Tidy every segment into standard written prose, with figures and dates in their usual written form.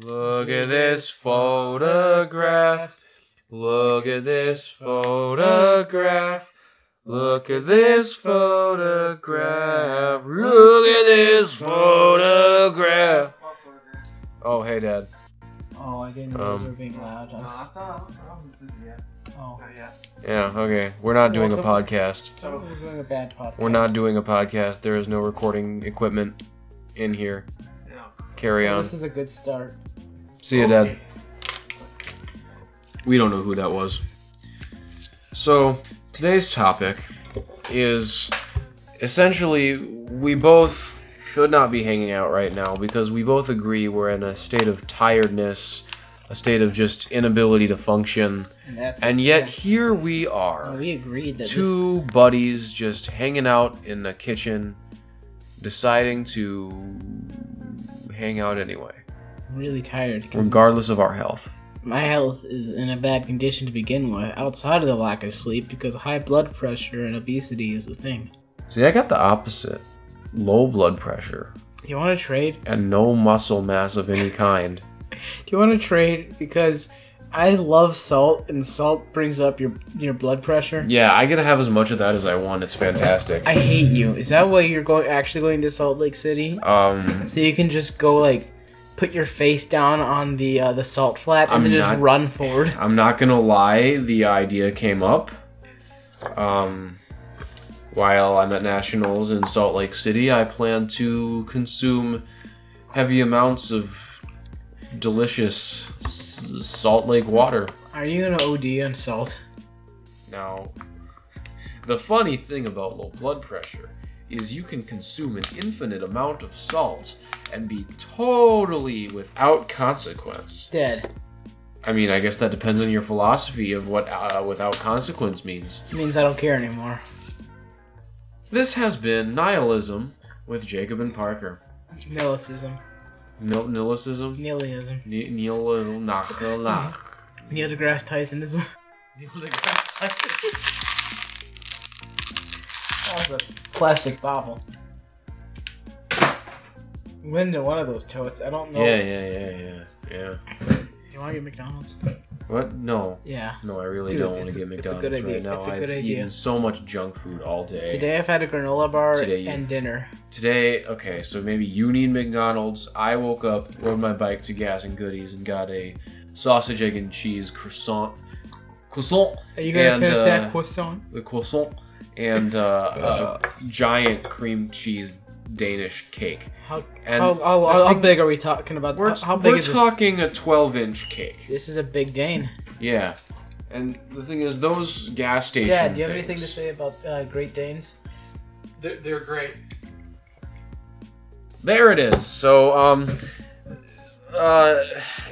Look at this photograph. Look at this photograph. Look at this photograph. Look at this photograph. Oh, hey, Dad. Oh, I didn't know you were being loud. Oh. Yeah, okay. We're not doing a podcast. So we're doing a bad podcast. We're not doing a podcast. There is no recording equipment in here. Yeah. Carry Well, on. this is a good start. See ya, Dad. We don't know who that was. So, today's topic is essentially we both should not be hanging out right now because we both agree we're in a state of tiredness, a state of just inability to function, and yet here we are. We agreed that two buddies just hanging out in the kitchen, deciding to hang out anyway, I'm really tired. 'Cause regardless of our health. my health is in a bad condition to begin with, outside of the lack of sleep, because high blood pressure and obesity is a thing. See, I got the opposite. Low blood pressure You want to trade? and no muscle mass of any kind. Do you want to trade? Because I love salt, and salt brings up your blood pressure. Yeah, I get to have as much of that as I want. It's fantastic. I hate you. Is that why you're actually going to Salt Lake City? So you can just go like put your face down on the salt flat and I'm then just not- run forward. I'm not gonna lie, the idea came up while I'm at Nationals in Salt Lake City. I plan to consume heavy amounts of delicious Salt Lake water. Are you gonna OD on salt? Now, the funny thing about low blood pressure is you can consume an infinite amount of salt and be totally without consequence. Dead. I mean, I guess that depends on your philosophy of what without consequence means. It means I don't care anymore. This has been Nihilism with Jacob and Parker. Nihilism. Nihilism? Nihilism. Neil Neil deGrasse Tysonism. deGrasse Tyson. That's a plastic bottle. Went into one of those totes. I don't know. Yeah. You want to get McDonald's? What? No. Yeah. No, I really Dude, don't want to it's get a good McDonald's idea. right now. It's a I've good idea. eaten so much junk food all day. Today I've had a granola bar Today you- and dinner. Today, okay, so maybe you need McDonald's. I woke up, rode my bike to Gas and Goodies, and got a sausage, egg, and cheese croissant. Croissant. Are you gonna And, finish that croissant? The croissant. And a giant cream cheese Danish cake. How And how big are we talking about? How big we're is talking a 12-inch cake. this? This is a big Dane. Yeah. And the thing is, those gas station Dad, do you have things, anything to say about Great Danes? They're great. There it is. So,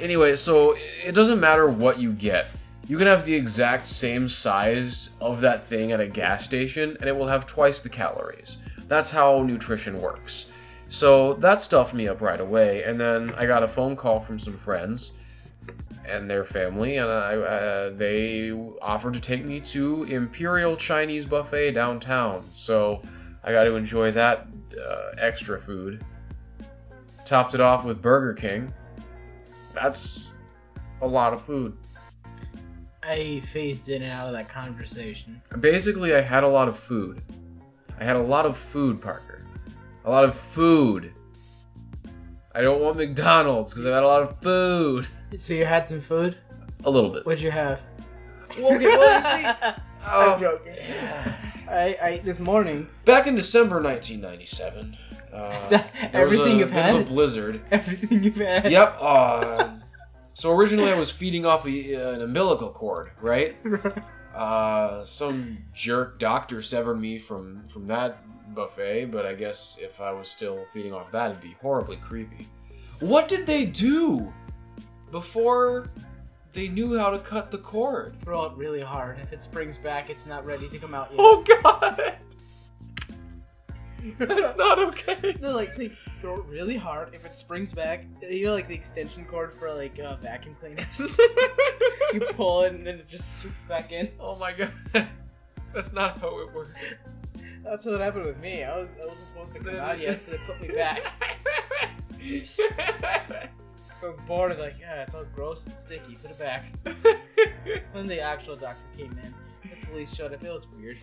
anyway, so it doesn't matter what you get. You can have the exact same size of that thing at a gas station, and it will have twice the calories. That's how nutrition works. So that stuffed me up right away, and then I got a phone call from some friends and their family, and they offered to take me to Imperial Chinese Buffet downtown. So I got to enjoy that extra food. Topped it off with Burger King. That's a lot of food. I phased in and out of that conversation. Basically, I had a lot of food. I had a lot of food, Parker. A lot of food. I don't want McDonald's because I've had a lot of food. So you had some food? A little bit. What'd you have? Okay, well, you see, I'm joking. I this morning. back in December 1997, there Everything was a you've bit of a had? blizzard. Everything you've had. Yep. So originally I was feeding off an umbilical cord, right? Some jerk doctor severed me from that buffet, but I guess if I was still feeding off that, it'd be horribly creepy. What did they do before they knew how to cut the cord? Throw it really hard. If it springs back, it's not ready to come out yet. Oh God! That's not okay. No, like they throw it really hard. If it springs back, you know, like the extension cord for like vacuum cleaners. You pull it and then it just swoops back in. Oh my God. That's not how it works. That's what happened with me. I wasn't supposed to come out yet, so they put me back. I was bored and like, yeah, it's all gross and sticky. Put it back. When the actual doctor came in, the police showed up. It was weird.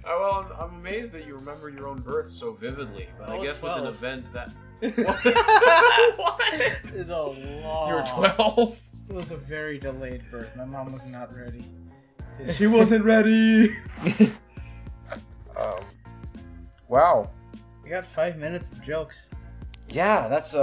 Well, I'm amazed that you remember your own birth so vividly, but I was guess 12. with an event that... What? It's a long. You were 12? It was a very delayed birth. My mom was not ready. She wasn't ready. Wow. We got 5 minutes of jokes. Yeah, that's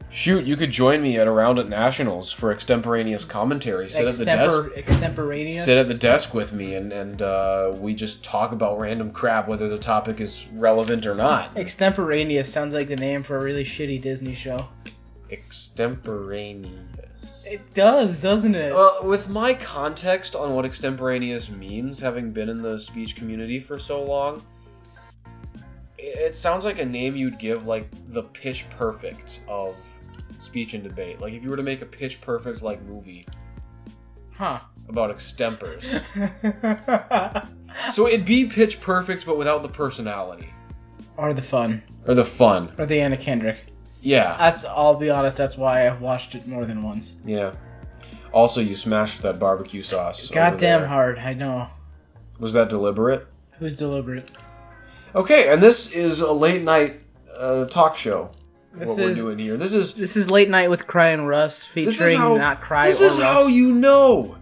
Shoot, you could join me at Around at Nationals for extemporaneous commentary. Sit at Extemporaneous? the desk with me, and we just talk about random crap, whether the topic is relevant or not. Extemporaneous sounds like the name for a really shitty Disney show. Extemporaneous. It does, doesn't it? Well, with my context on what extemporaneous means, having been in the speech community for so long, it sounds like a name you'd give, like, the Pitch Perfect of speech and debate. Like, if you were to make a Pitch Perfect, like, movie about extempers. So it'd be Pitch Perfect, but without the personality. Or the fun. Or the fun. Or the Anna Kendrick. Yeah. I'll be honest, that's why I've watched it more than once. Yeah. Also, you smashed that barbecue sauce. Goddamn hard, I know. Was that deliberate? Who's deliberate? Okay, and this is a late night talk show. We're doing here. This is Late Night with Cry and Russ, featuring not Cry or Russ. This is how you know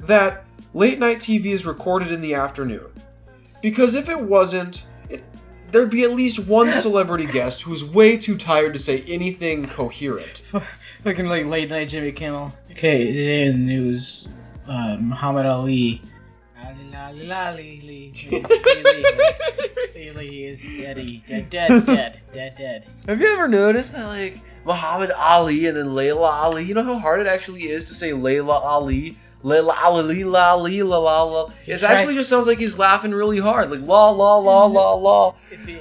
that late night TV is recorded in the afternoon. Because if it wasn't, there'd be at least one celebrity guest who's way too tired to say anything coherent. Looking like Late Night Jimmy Kimmel. Okay, today in the news, Muhammad Ali. He is dead. Have you ever noticed that, like, Muhammad Ali and then Layla Ali, you know how hard it actually is to say Layla Ali? Layla Ali, la li, la la la. It actually just sounds like he's laughing really hard, like la la la la la.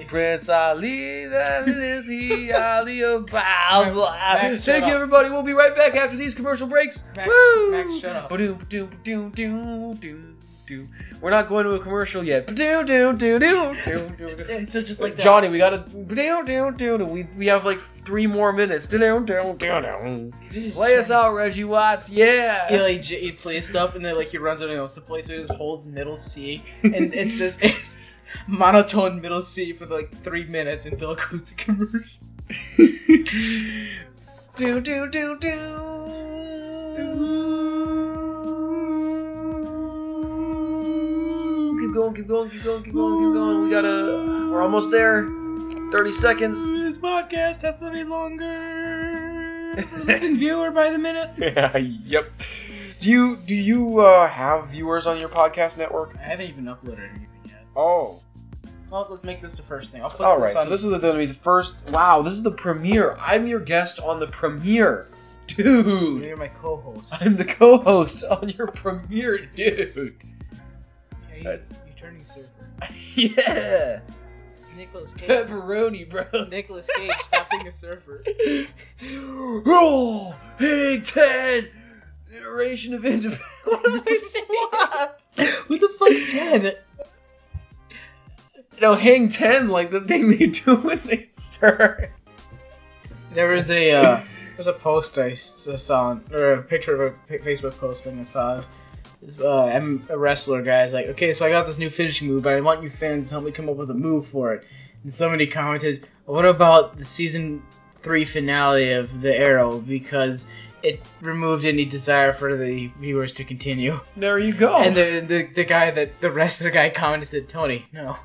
Prince Ali, that is he, Ali about. Thank you, everybody. We'll be right back after these commercial breaks. Max, shut up. We're not going to a commercial yet. So just like that. Johnny, we gotta. We have like 3 more minutes. Play us out, Reggie Watts. Yeah. He plays stuff and then like he runs out and else to play, so he just holds middle C and it's just monotone middle C for like 3 minutes until it goes to commercial. Keep going. We're almost there. 30 seconds. This podcast has to be longer. Listen, viewer by the minute. Yeah, yep. Do you have viewers on your podcast network? I haven't even uploaded anything yet. Oh. Well, let's make this the first thing. Alright, so this is going to be the first. Wow, this is the premiere. I'm your guest on the premiere. Dude. You're my co-host. I'm the co-host on your premiere, dude. You're turning surfer. Yeah. Nicolas Cage. Pepperoni, bro. Nicolas Cage, stop being a surfer. Oh, hey, Ted. Iteration of Independence. What am I saying? What? Who the fuck's Ted? No, hang 10, like the thing they do when they surf. There was a post I saw, or a picture of a Facebook posting I saw. I'm a wrestler, guys. Like, okay, so I got this new finishing move, but I want you fans to help me come up with a move for it. And somebody commented, what about the season 3 finale of The Arrow? Because it removed any desire for the viewers to continue. There you go. And the wrestler guy commented, said, Tony, no.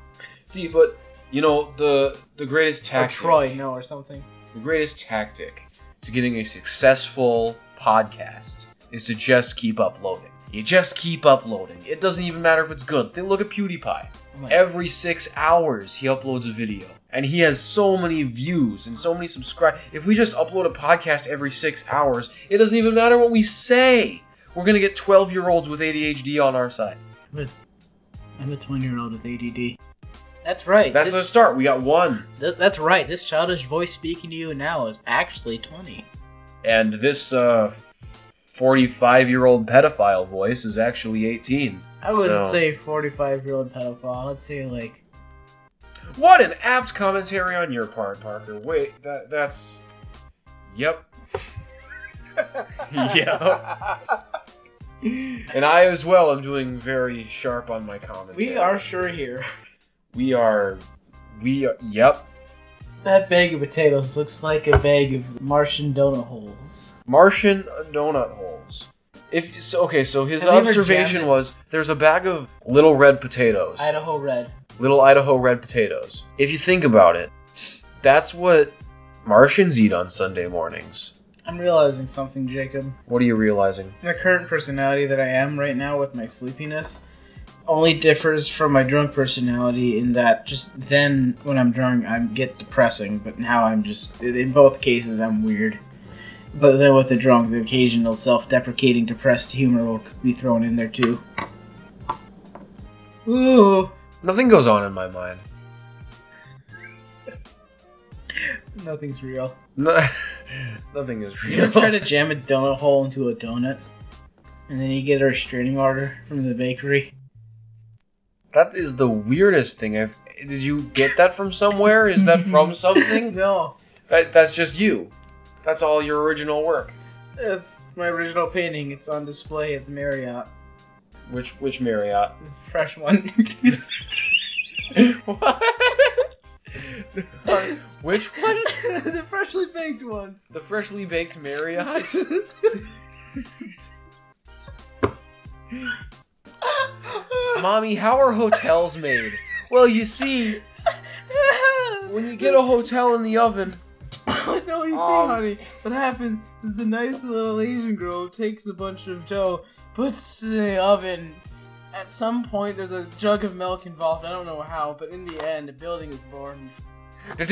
See, but, you know, the greatest tactic. Or Troy, no, or something. The greatest tactic to getting a successful podcast is to just keep uploading. You just keep uploading. It doesn't even matter if it's good. Look at PewDiePie. Every 6 hours, he uploads a video. And he has so many views and so many subscribers. If we just upload a podcast every 6 hours, it doesn't even matter what we say. We're going to get 12-year-olds with ADHD on our side. I'm a 20-year-old with ADD. That's right. That's the start. We got 1. That's right. This childish voice speaking to you now is actually 20. And this 45-year-old pedophile voice is actually 18. I wouldn't say 45-year-old pedophile. I'd say like... What an apt commentary on your part, Parker. Wait, that's... Yep. Yep. And I as well am doing very sharp on my commentary. We are sure here. We are... Yep. That bag of potatoes looks like a bag of Martian donut holes. Martian donut holes. So his Have you ever observation jammed it? was there's a bag of little red potatoes. Idaho Red. Little Idaho red potatoes. If you think about it, that's what Martians eat on Sunday mornings. I'm realizing something, Jacob. What are you realizing? The current personality that I am right now with my sleepiness only differs from my drunk personality in that just then when I'm drunk I get depressing, but now I'm just, in both cases I'm weird. But then with the drunk, the occasional self-deprecating depressed humor will be thrown in there too. Ooh. Nothing goes on in my mind. Nothing's real. No, nothing is You ever real. try to jam a donut hole into a donut? And then you get a restraining order from the bakery? That is the weirdest thing. Did you get that from somewhere? Is that from something? No. That's just you. That's all your original work. It's my original painting. It's on display at the Marriott. Which Marriott? The fresh one. What? Which one? The freshly baked one. The freshly baked Marriott? Mommy, how are hotels made? Well, you see, when you get a hotel in the oven... No, you see, honey, what happens is the nice little Asian girl takes a bunch of dough, puts it in the oven. At some point, there's a jug of milk involved. I don't know how, but in the end, a building is born. That's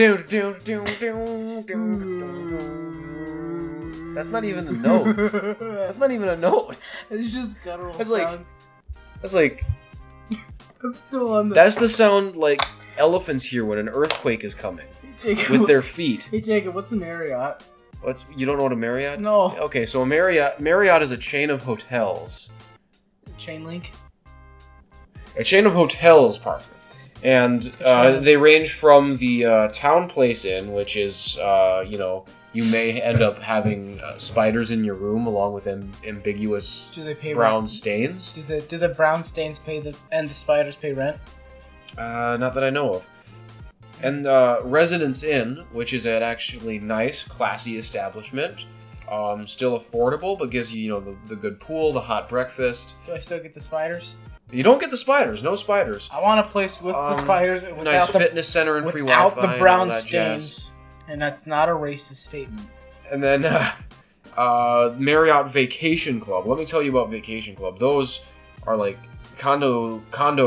not even a note. That's not even a note. It's just guttural That's like- sounds. That's like... I'm still on the... That's the sound like elephants hear when an earthquake is coming. Jacob, With their feet. Hey, Jacob, what's the Marriott? You don't know what a Marriott? No. Okay, so a Marriott is a chain of hotels. Chain link? A chain of hotels, Parker. And they range from the Town Place Inn, which is, you may end up having spiders in your room along with ambiguous Do they pay brown rent? stains. Do the brown stains pay and the spiders pay rent? Not that I know of. And Residence Inn, which is an actually nice, classy establishment. Still affordable, but gives you, the good pool, the hot breakfast. Do I still get the spiders? You don't get the spiders. No spiders. I want a place with the spiders Nice without the fitness center and free without Wi-Fi the and brown all that stains. jazz. And that's not a racist statement. And then Marriott Vacation Club. Let me tell you about Vacation Club. Those are like condo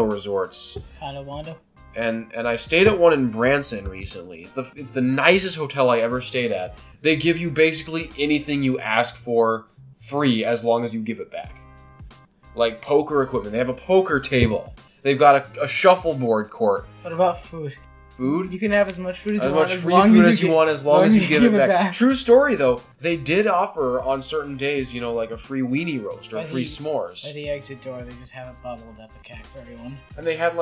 resorts. Kinda Wando. And I stayed at one in Branson recently. It's the nicest hotel I ever stayed at. They give you basically anything you ask for free as long as you give it back. Like poker equipment. They have a poker table. They've got a shuffleboard court. What about food? Food? You can have as much food as As you much want, free food as you want, as long as you give it back. back. True story, though. They did offer on certain days, like a free weenie roast or At free the- s'mores. At the exit door, they just have a bottle of Epicac for everyone. And they had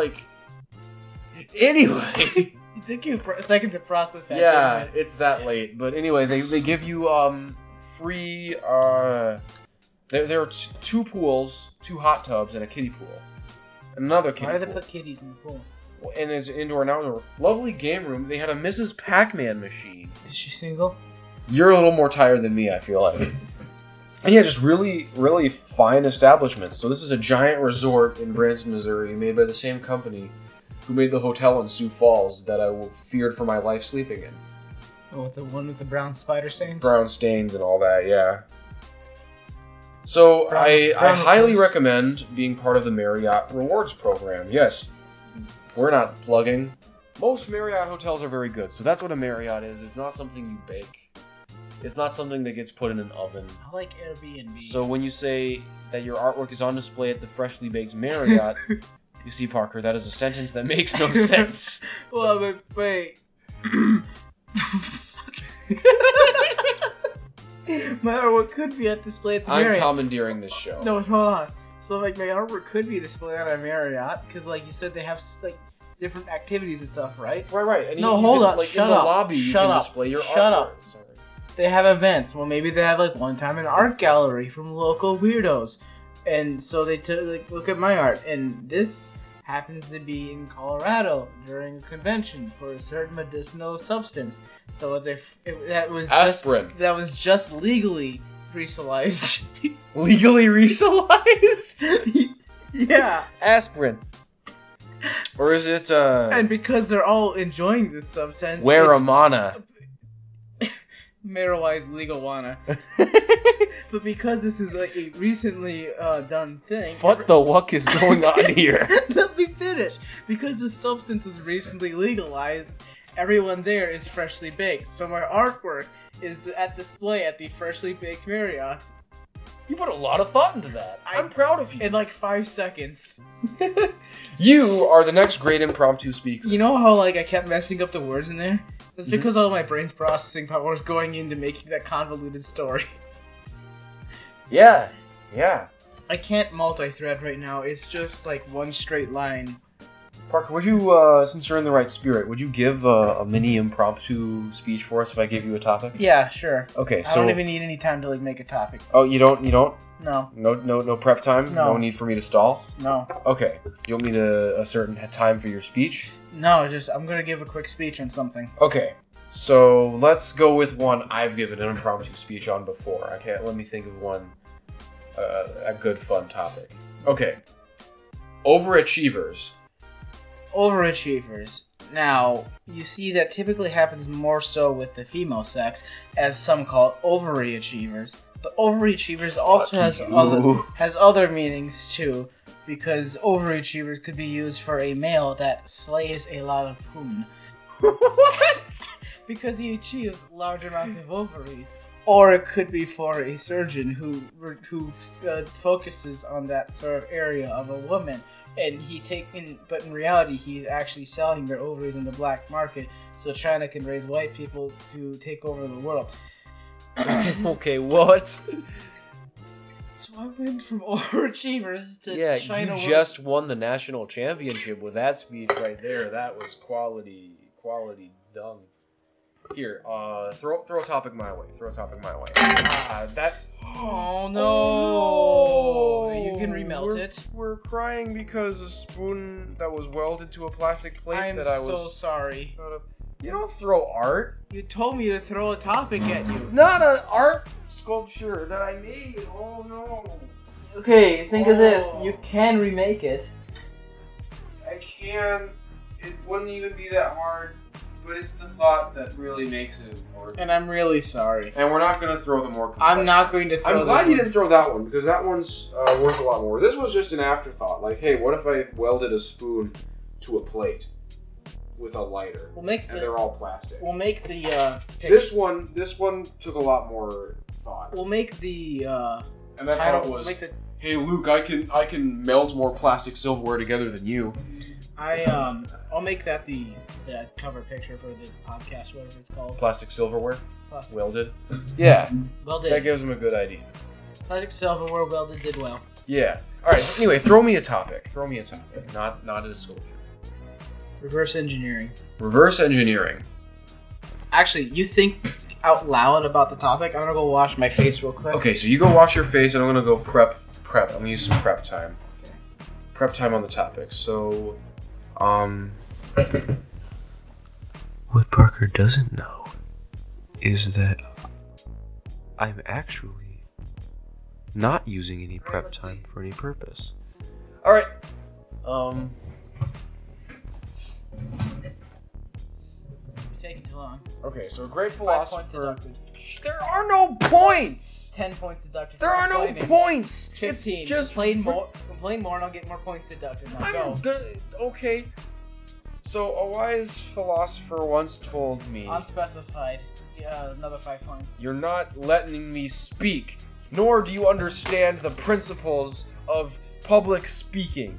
Anyway. It took you a second to process that. Yeah, didn't it? it's that late. But anyway, they give you free. There are two pools, 2 hot tubs, and a kiddie pool. Another kiddie Why do they pool. put kitties in the pool? And there's an indoor and outdoor. Lovely game room. They had a Mrs. Pac-Man machine. Is she single? You're a little more tired than me, I feel like. And yeah, just really, really fine establishments. So this is a giant resort in Branson, Missouri, made by the same company who made the hotel in Sioux Falls that I feared for my life sleeping in. Oh, with the one with the brown spider stains? Brown stains and all that, yeah. So I highly recluse. recommend being part of the Marriott Rewards program. Yes, we're not plugging. Most Marriott hotels are very good, so that's what a Marriott is. It's not something you bake. It's not something that gets put in an oven. I like Airbnb. So when you say that your artwork is on display at the freshly baked Marriott, you see, Parker, that is a sentence that makes no sense. Well, but wait. My artwork could be at display at the I'm Marriott. commandeering this show. No, hold on. So, my artwork could be displayed at a Marriott, because, you said, they have, different activities and stuff, right? Right. And No, you hold can, on, like, shut in the up, lobby, shut you can up, display your shut artwork. up. They have events. Well, maybe they have like one time an art gallery from local weirdos, and so they look at my art. And this happens to be in Colorado during a convention for a certain medicinal substance. So that was aspirin. That was just legally resalized. Legally resalized? Yeah. Aspirin. Or is it And because they're all enjoying this substance, Waramana? marijuana legal wanna. But because this is like a recently done thing. What the wuck is going on here? Let me finish. Because the substance is recently legalized, everyone there is freshly baked. So my artwork is at display at the freshly baked Marriott. You put a lot of thought into that. I'm proud of you. In like 5 seconds. You are the next great impromptu speaker. You know how like I kept messing up the words in there? That's because all my brain's processing power was going into making that convoluted story. Yeah. I can't multi-thread right now. It's just like one straight line. Parker, would you, since you're in the right spirit, would you give a mini impromptu speech for us if I gave you a topic? Yeah, sure. Okay, I so... don't even need any time to like make a topic. Oh, you don't? No. No prep time? No. No need for me to stall? No. Okay. Do you want me to a certain time for your speech? No, just I'm gonna give a quick speech on something. Okay. So let's go with one I've given an impromptu speech on before. Let me think of one, a good fun topic. Okay. Overachievers. Overachievers. Now, you see that typically happens more so with the female sex, as some call it overachievers. But overachievers also has other meanings too, because overachievers could be used for a male that slays a lot of poon. What? Because he achieves large amounts of ovaries. Or it could be for a surgeon who focuses on that sort of area of a woman, and but in reality he's actually selling their ovaries in the black market, so China can raise white people to take over the world. Okay, what? So I went from overachievers to China. Yeah, you just won the national championship with that speech right there. That was quality dung. Here, throw a topic my way. Oh no! You can remelt it. We're crying because a spoon that was welded to a plastic plate I'm so sorry. You don't throw art. You told me to throw a topic at you. Not an art sculpture that I made. Oh no. Okay, think of this. You can remake it. I can. It wouldn't even be that hard. But it's the thought that really makes it important. And I'm really sorry. And we're not going to throw the more complex. I'm not going to throw I'm glad you didn't throw that one, because that one's worth a lot more. This was just an afterthought. Like, hey, what if I welded a spoon to a plate with a lighter? They're all plastic. We'll make the This one took a lot more thought. We'll make the and that thought was, hey Luke, I can meld more plastic silverware together than you. I'll make that the cover picture for the podcast, whatever it's called. Plastic silverware? Plastic. Welded? Yeah. Welded. That gives them a good idea. Plastic silverware welded did well. Yeah. Alright, so anyway, throw me a topic. Not a sculpture. Reverse engineering. Reverse engineering. Actually, you think out loud about the topic. I'm gonna go wash my face real quick. Okay, so you go wash your face, and I'm gonna go prep. I'm gonna use some prep time. Okay. Prep time on the topic. So, what Parker doesn't know is that I'm actually not using any prep time for any purpose. All right. It's taking too long. Okay, so a great 5 philosopher. points deducted. There are no points. 10 points deducted. There are no points. 15. It's just complain more, and I'll get more points deducted. Now go. Good. Okay. So a wise philosopher once told me, Unspecified. Yeah, another 5 points. you're not letting me speak, nor do you understand the principles of public speaking.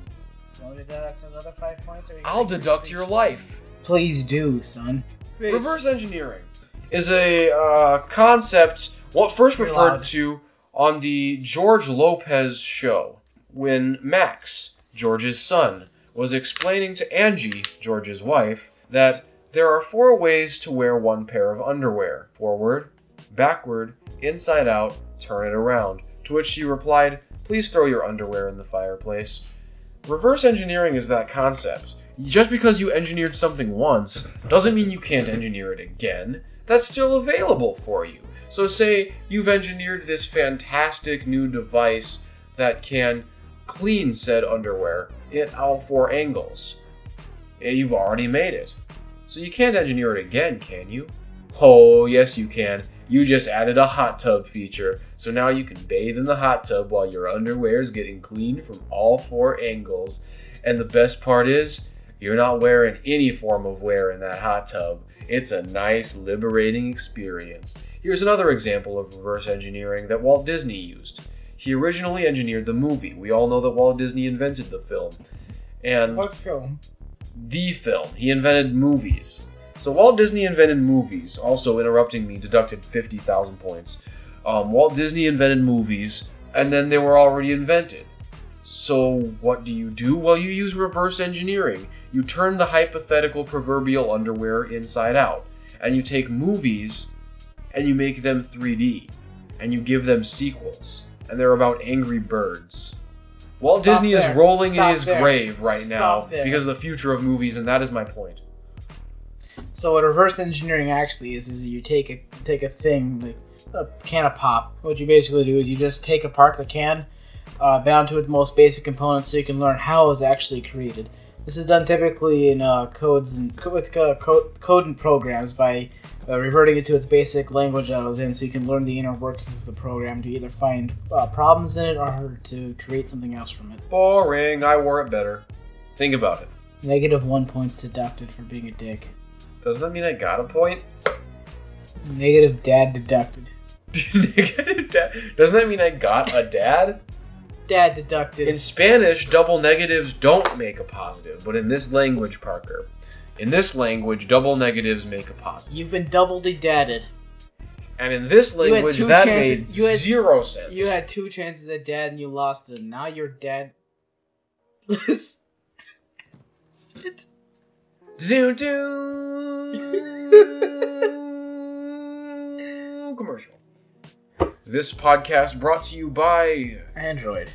You want me to deduct another 5 points? I'll deduct your life. Please do, son. Reverse engineering is a concept first referred to on the George Lopez show when Max, George's son, was explaining to Angie, George's wife, that there are 4 ways to wear one pair of underwear: forward, backward, inside out, turn it around. To which she replied, "Please throw your underwear in the fireplace." Reverse engineering is that concept. Just because you engineered something once doesn't mean you can't engineer it again. That's still available for you. So say you've engineered this fantastic new device that can clean said underwear at all 4 angles. You've already made it. So you can't engineer it again, can you? Oh, yes you can. You just added a hot tub feature, so now you can bathe in the hot tub while your underwear is getting cleaned from all 4 angles. And the best part is, you're not wearing any form of wear in that hot tub. It's a nice, liberating experience. Here's another example of reverse engineering that Walt Disney used. He originally engineered the movie. We all know that Walt Disney invented the film. And What film? the film. He invented movies. So Walt Disney invented movies. Also interrupting me deducted 50,000 points. Walt Disney invented movies, and then they were already invented. So what do? Well, you use reverse engineering. You turn the hypothetical proverbial underwear inside out. And you take movies, and you make them 3D. And you give them sequels. And they're about angry birds. Walt Disney is rolling in his grave right now because of the future of movies, and that is my point. So what reverse engineering actually is you take a thing, like a can of pop. What you basically do is you just take apart the can, down to its most basic components, so you can learn how it was actually created. This is done typically in code and programs by reverting it to its basic language that it was in, so you can learn the inner workings of the program to either find problems in it or to create something else from it. Boring. I wore it better. Think about it. -1 points deducted for being a dick. Doesn't that mean I got a point? Negative dad deducted. Negative dad? Doesn't that mean I got a dad? Dad deducted. In Spanish, double negatives don't make a positive, but in this language, Parker, in this language, double negatives make a positive. You've been doubly dadded. And in this language, that made 0 sense. You had 2 chances at dad and you lost it. Now you're dead. Shit. Commercial. This podcast brought to you by Android.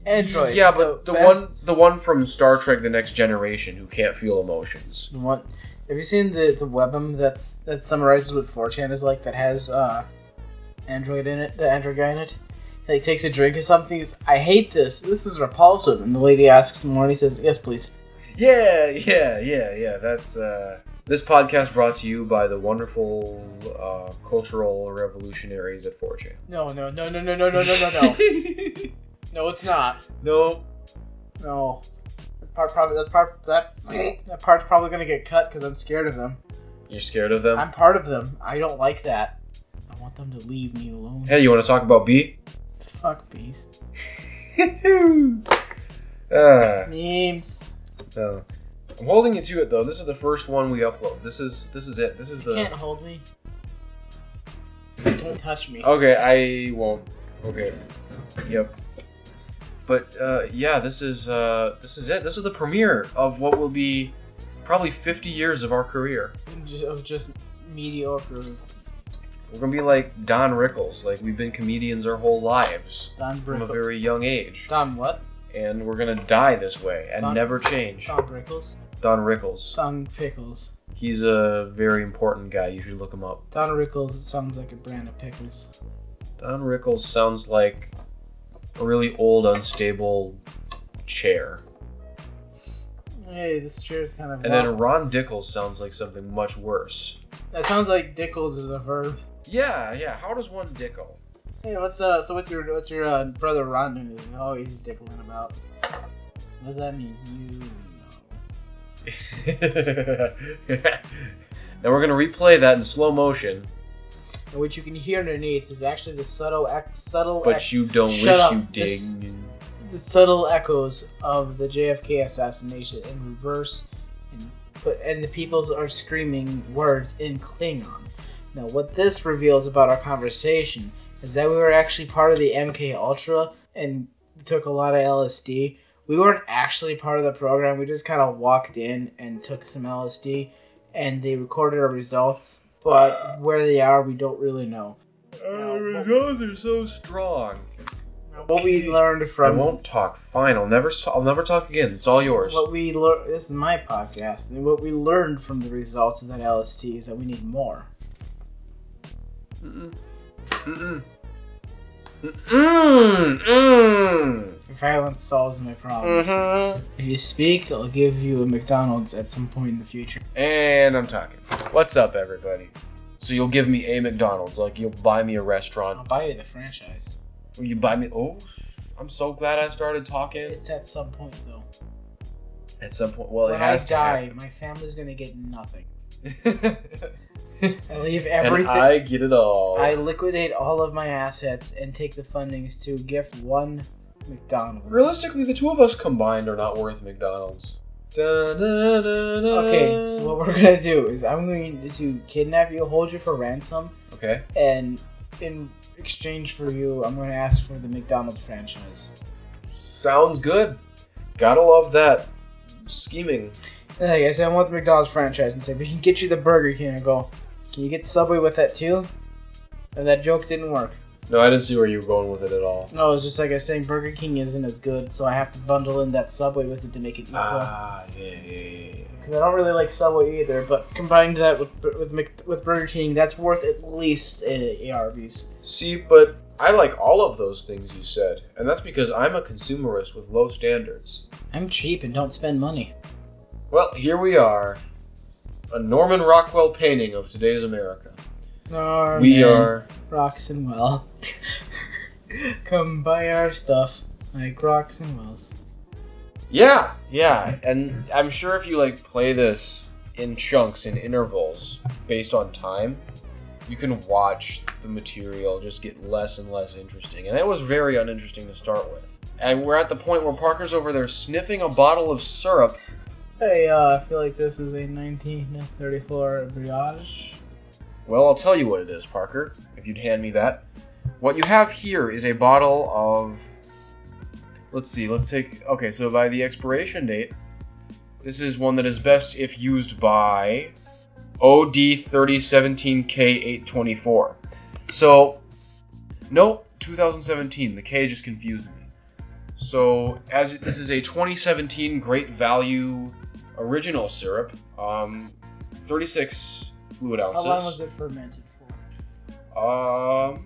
Android. Yeah, but the one from Star Trek: The Next Generation who can't feel emotions. What? Have you seen the webm that summarizes what 4chan is like? That has Android in it. The Android guy in it. He takes a drink or something. He's, I hate this. This is repulsive. And the lady asks him more, and he says, "Yes, please." Yeah. That's this podcast brought to you by the wonderful cultural revolutionaries at 4chan. No. No, it's not. No. No. That part's probably gonna get cut because I'm scared of them. You're scared of them? I'm part of them. I don't like that. I want them to leave me alone. Hey, you want to talk about B? Fuck bees. Memes. No. I'm holding you to it though. This is the first one we upload. This is it. This is You can't hold me. Don't touch me. Okay, I won't. Okay. Yep. But yeah, this is it. This is the premiere of what will be probably 50 years of our career. Of just mediocre. We're gonna be like Don Rickles. Like we've been comedians our whole lives from a very young age. Don what? And we're gonna die this way and never change. Don Rickles? Don Rickles. Don Pickles. He's a very important guy. You should look him up. Don Rickles sounds like a brand of pickles. Don Rickles sounds like a really old, unstable chair. Hey, this chair is kind of. And then Ron Dickles sounds like something much worse. That sounds like Dickles is a verb. Yeah. How does one dickle? Hey, what's your brother Ron doing? Oh, he's dickling about. What does that mean? You know. Now we're gonna replay that in slow motion. And what you can hear underneath is actually the subtle. But you don't wish you did. The subtle echoes of the JFK assassination in reverse, and the people are screaming words in Klingon. Now, what this reveals about our conversation is that we were actually part of the MK Ultra and took a lot of LSD, we weren't actually part of the program. We just kind of walked in and took some LSD, and they recorded our results. But where they are, we don't really know. The results are so strong. What we learned I from won't talk. Fine, I'll never talk again. It's all yours. what we learned. This is my podcast, and what we learned from the results of that LSD is that we need more. Violence solves my problems. If you speak, I'll give you a McDonald's at some point in the future. And I'm talking. What's up, everybody? So you'll give me a McDonald's, like you'll buy me a I'll restaurant. buy you the franchise. Will you buy me? Oh, I'm so glad I started talking. It's at some point though. At some point, well, When it has I to die, my family's gonna get nothing. happen. I leave And everything. I get it all. I liquidate all of my assets and take the fundings to gift one McDonald's. Realistically, the two of us combined are not worth McDonald's. Okay, so what we're gonna do is I'm going to kidnap you, hold you for ransom, Okay. and in exchange for you, I'm gonna ask for the McDonald's franchise. Sounds good. Gotta love that scheming. And like I said, I want the McDonald's franchise, and say we can get you the Burger King. I go, can you get Subway with that too? And that joke didn't work. No, I didn't see where you were going with it at all. No, it's just like I was saying, Burger King isn't as good, so I have to bundle in that Subway with it to make it equal. Yeah. Because I don't really like Subway either, but combined that with Burger King, that's worth at least Arby's. See, but I like all of those things you said, and that's because I'm a consumerist with low standards. I'm cheap and don't spend money. Well, here we are. A Norman Rockwell painting of today's America. We are... Rocks and well. Come buy our stuff, like rocks and wells. Yeah, and I'm sure if you, like, play this in chunks, in intervals, based on time, you can watch the material just get less and less interesting. And that was very uninteresting to start with. And we're at the point where Parker's over there sniffing a bottle of syrup. Hey, I feel like this is a 1934 Brioche. Well, I'll tell you what it is, Parker, if you'd hand me that. What you have here is a bottle of... Let's take... Okay, so by the expiration date, this is one that is best if used by OD 3017K824. So, no, 2017. The K just confused me. So, as this is a 2017 Great Value original syrup, 36 fluid ounces. How long was it fermented for?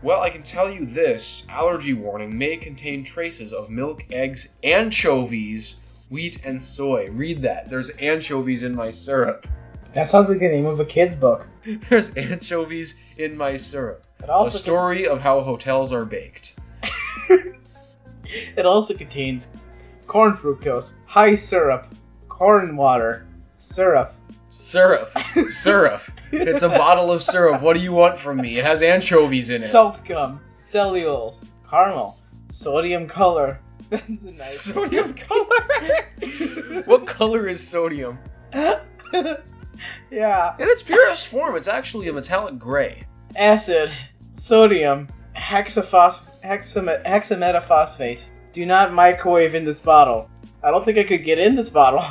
Well, I can tell you this. Allergy warning may contain traces of milk, eggs, anchovies, wheat, and soy. Read that. There's anchovies in my syrup. That sounds like the name of a kid's book. There's anchovies in my syrup. It also A story of how hotels are baked. It also contains corn fructose, high syrup, corn water, syrup. Syrup. It's a bottle of syrup. What do you want from me? It has anchovies in it. Salt gum, cellulose, caramel, sodium color. That's a nice Sodium color? What color is sodium? Yeah. In its purest form, it's actually a metallic gray. Acid, sodium, hexametaphosphate. Do not microwave in this bottle. I don't think I could get in this bottle.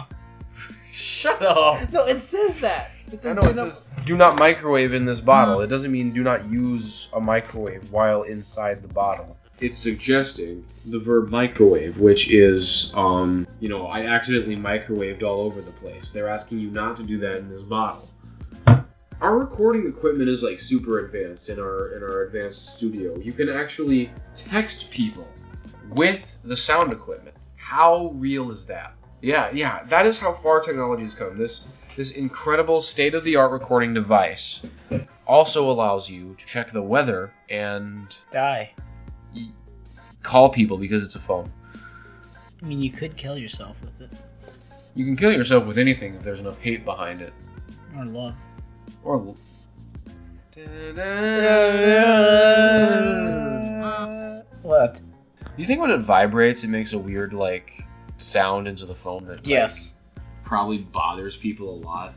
Shut up. No, it says that. It I says, know it says do not microwave in this bottle. It doesn't mean do not use a microwave while inside the bottle. It's suggesting the verb microwave, which is, I accidentally microwaved all over the place. They're asking you not to do that in this bottle. Our recording equipment is like super advanced in our advanced studio. You can actually text people with the sound equipment. How real is that? Yeah, that is how far technology has come. This incredible state-of-the-art recording device also allows you to check the weather and die. Call people because it's a phone. I mean, you could kill yourself with it. You can kill yourself with anything if there's enough hate behind it. Or love. Or... What? Do you think when it vibrates, it makes a weird, sound into the phone that Yes. probably bothers people a lot?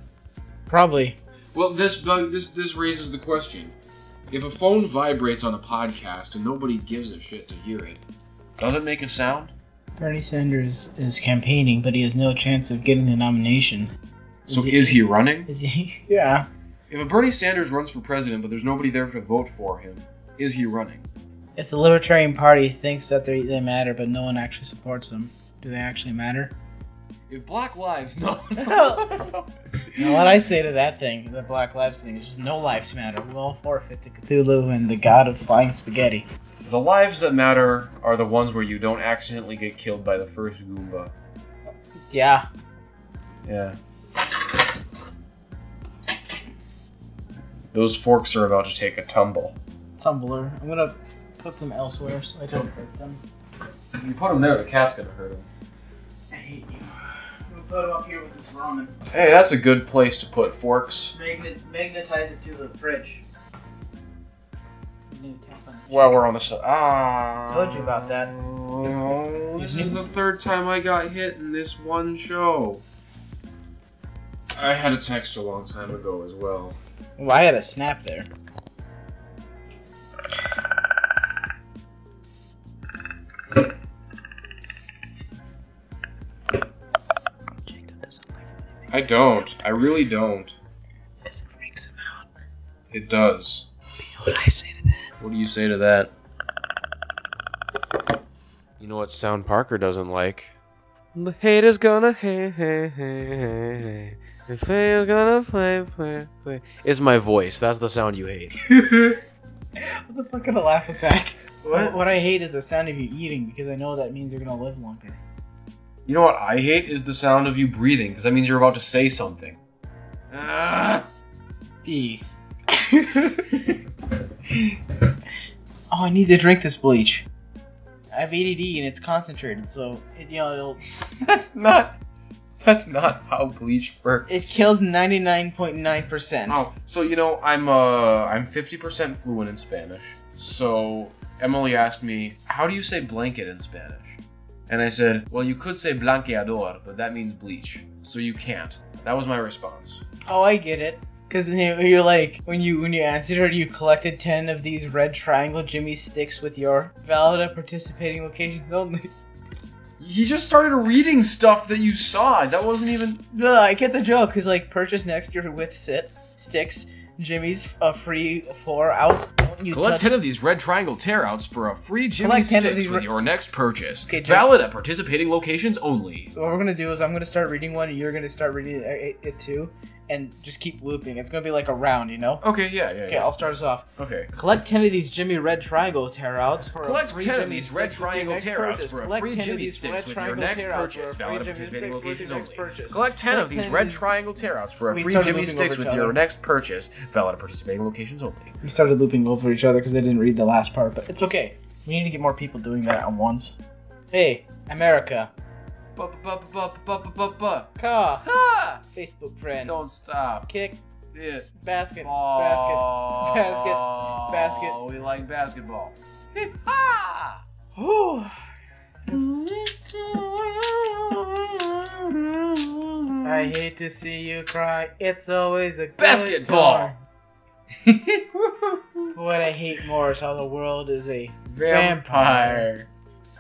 Probably. Well, this raises the question. If a phone vibrates on a podcast and nobody gives a shit to hear it, does it make a sound? Bernie Sanders is campaigning, but he has no chance of getting the nomination. So is he running? Is he? Yeah. If a Bernie Sanders runs for president, but there's nobody there to vote for him, is he running? If the Libertarian Party thinks that they matter, but no one actually supports them, do they actually matter? If Black Lives... No. Now, what I say to that thing, the Black Lives thing, is just no lives matter. We all forfeit to Cthulhu and the god of flying spaghetti. The lives that matter are the ones where you don't accidentally get killed by the first Goomba. Yeah. Yeah. Those forks are about to take a tumble. Tumbler. I'm gonna put them elsewhere so I don't hurt them. If you put them there, the cat's gonna hurt them. I hate you. I'm gonna put them up here with this ramen. Hey, that's a good place to put forks. Magnetize it to the fridge. While we're on the Told you about that. This is the third time I got hit in this one show. I had a text a long time ago as well. Well, I had a snap there. Jacob doesn't like it. I don't. I really don't. This freaks him out. It does. You know what I say to that? What do you say to that? You know what sound Parker doesn't like? The haters gonna hate, hate, hate, hate. The haters gonna play, play, play. It's my voice. That's the sound you hate. What the fuck kind of laugh is that? What? What I hate is the sound of you eating because I know that means you're gonna live longer. You know what I hate is the sound of you breathing, because that means you're about to say something. Peace. Oh, I need to drink this bleach. I have ADD and it's concentrated, so it'll. That's not how bleach works. It kills 99.9%. Oh, so I'm 50% fluent in Spanish. So Emily asked me, how do you say blanket in Spanish? And I said, well, you could say blanqueador, but that means bleach, so you can't. That was my response. Oh, I get it. Because you're like, when you answered her, you collected 10 of these red triangle Jimmy sticks with your valid at participating locations only. He just started reading stuff that you saw. That wasn't even... No, I get the joke, because purchase next year with sticks, Jimmy's free 4 outs. Collect 10 of these red triangle tear-outs for a free Jimmy sticks with your next purchase. Okay, valid at participating locations only. So what we're going to do is I'm going to start reading one, and you're going to start reading it too, and just keep looping. It's going to be like a round, Okay, yeah. Okay, I'll start us off. Okay. Collect 10 of these Jimmy red triangle tear-outs for Collect a free 10 of Jimmy these red triangle tear-outs for a free Jimmy sticks with your next purchase. Valid at participating locations only. Collect 10 of these red triangle tear-outs for a free Jimmy sticks with your next purchase. Valid at participating locations only. We started looping over each other because I didn't read the last part, but it's okay. We need to get more people doing that at once. Hey, America. Ka. Facebook friend. Don't stop. Kick. Yeah. Basket. Ball. Basket. We like basketball. Whew. I hate to see you cry. It's always a good basketball. What I hate more is how the world is a vampire.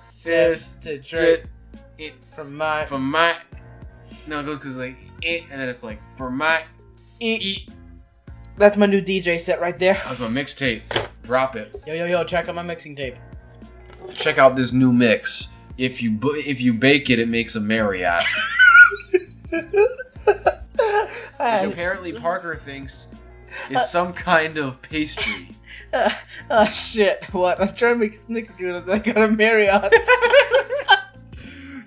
Sister drip it from my. No, it goes because like it, and then it's like for my eat. That's my new DJ set right there. That's my mixtape. Drop it. Yo! Check out my mixing tape. Check out this new mix. If you bake it, it makes a Marriott. Which apparently Parker thinks is some kind of pastry. Oh shit! What? I was trying to make snickerdoodles. I got a Marriott.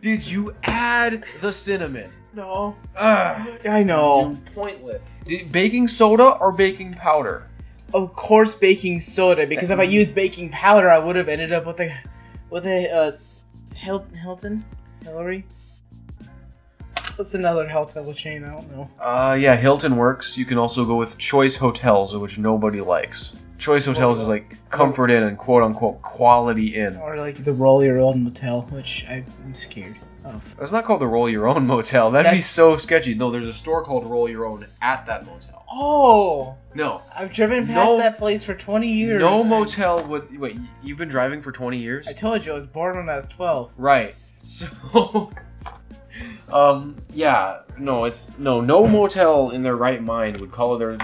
Did you add the cinnamon? No. Ugh. I know. You're pointless. Baking soda or baking powder? Of course, baking soda. Because if I used baking powder, I would have ended up with a Hilton, Hillary. What's another hotel chain? I don't know. Yeah, Hilton works. You can also go with Choice Hotels, which nobody likes. Choice Hotels is like Comfort Inn and quote-unquote Quality Inn. Or like the Roll Your Own Motel, which I'm scared of. It's not called the Roll Your Own Motel. That'd be so sketchy. No, there's a store called Roll Your Own at that motel. Oh! No. I've driven past that place for 20 years. No motel would... Wait, you've been driving for 20 years? I told you, I was born when I was 12. Right. So, yeah, no motel in their right mind would call their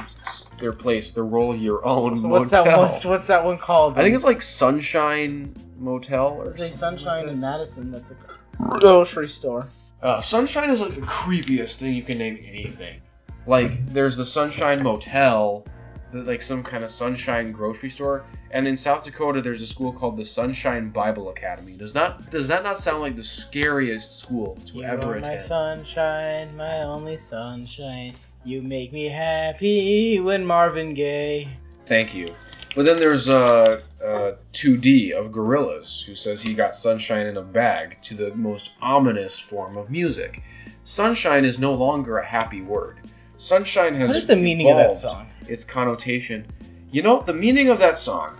place the roll your own So motel. what's that one called? I think it's like Sunshine Motel or There's a something Sunshine like in Madison that's a grocery store. that. Sunshine is like the creepiest thing you can name anything. Like, there's the Sunshine Motel, like some kind of Sunshine grocery store, and in South Dakota there's a school called the Sunshine Bible Academy. Does that not sound like the scariest school to ever You are my attend? sunshine, my only sunshine. You make me happy when Marvin Gaye. Thank you. But then there's 2D of Gorillaz, who says he got sunshine in a bag to the most ominous form of music. Sunshine is no longer a happy word. Sunshine has What is the meaning of that evolved song? its connotation. You know, the meaning of that song,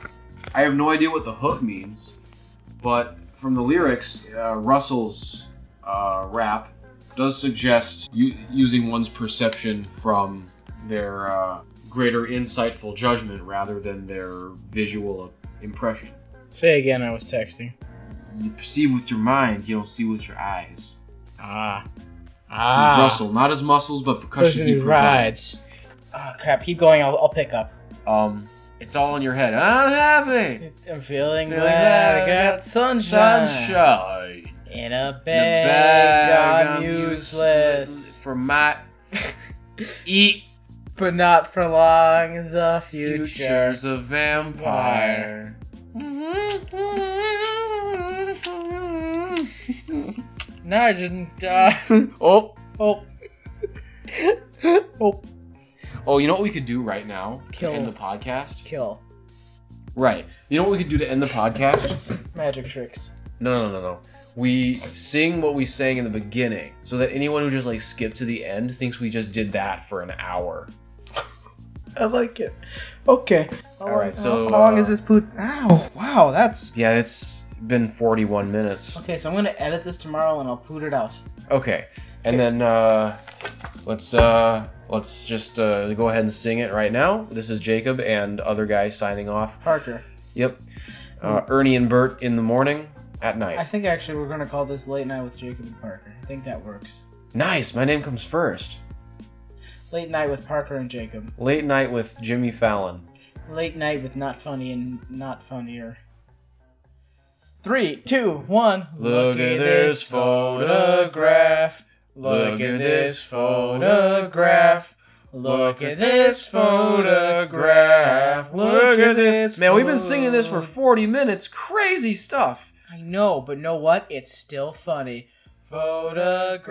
I have no idea what the hook means, but from the lyrics, Russell's rap does suggest using one's perception from their greater insightful judgment rather than their visual impression. Say again, I was texting. You perceive with your mind, you don't see with your eyes. Ah. Russell, not his muscles, but percussion he provides. rides. Oh, crap, keep going, I'll pick up. It's all in your head. I'm happy. I'm feeling Feeling glad I glad got sunshine. Sunshine. In a In a bag, I'm useless. For my eat But not for long, the future. future's a vampire. Nitrogen. Oh. Oh. Oh. Oh, you know what we could do right now Kill. to end the podcast? Kill. Right. You know what we could do to end the podcast? Magic tricks. No. We sing what we sang in the beginning, so that anyone who just like skipped to the end thinks we just did that for an hour. I like it. Okay. Alright, so, how long is this poot? Ow! Wow, that's. Yeah, it's been 41 minutes. Okay, so I'm gonna edit this tomorrow and I'll poot it out. Okay, and then let's just go ahead and sing it right now. This is Jacob and other guys signing off. Parker. Yep. Ernie and Bert in the morning, at night. I think actually we're gonna call this Late Night with Jacob and Parker. I think that works. Nice. My name comes first. Late Night with Parker and Jacob. Late night with Jimmy Fallon. Late Night with Not Funny and Not Funnier. 3, 2, 1. Look at this photograph. Look at this photograph. Look at this photograph. Look at this. Man, we've been singing this for 40 minutes. Crazy stuff. I know, but know what? It's still funny. Photograph.